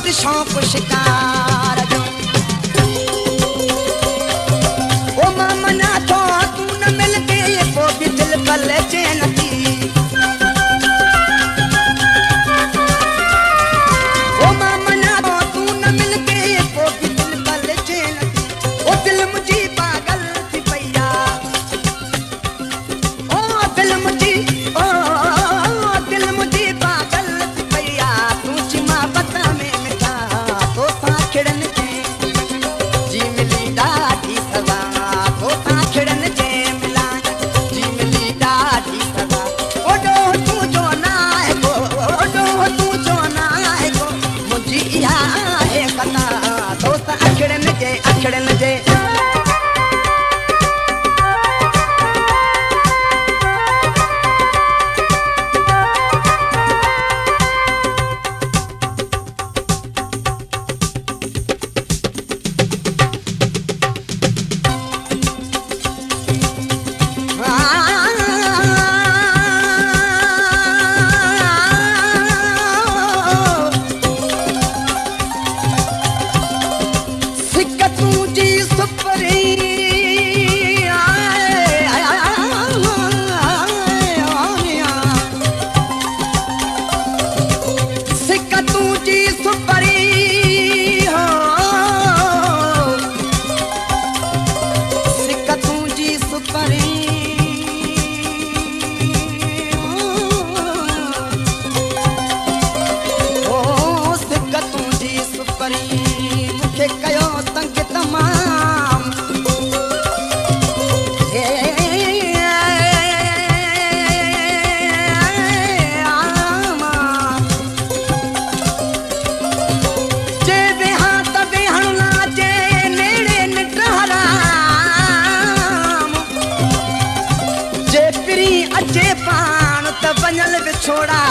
बहुत शौक शिकार जो ओ मामना तो तू न मिल के वो भी दिल पल चैन थी ओ मामना तो तू न मिल के वो भी दिल पल चैन थी ओ दिल मुझी पागल थी पैया ओ दिल मुझी ओ दिल मुझी पागल थी पैया तू चिमा बता में मिठा तो सा खिड़न के जी मिली डाठी सदा तो सा खिड़न के मिला जी मिली डाठी सदा ओ डो तू जो ना है को ओ डो तू जो ना है को मुझी या है कता तो सा खिड़न के छोड़ा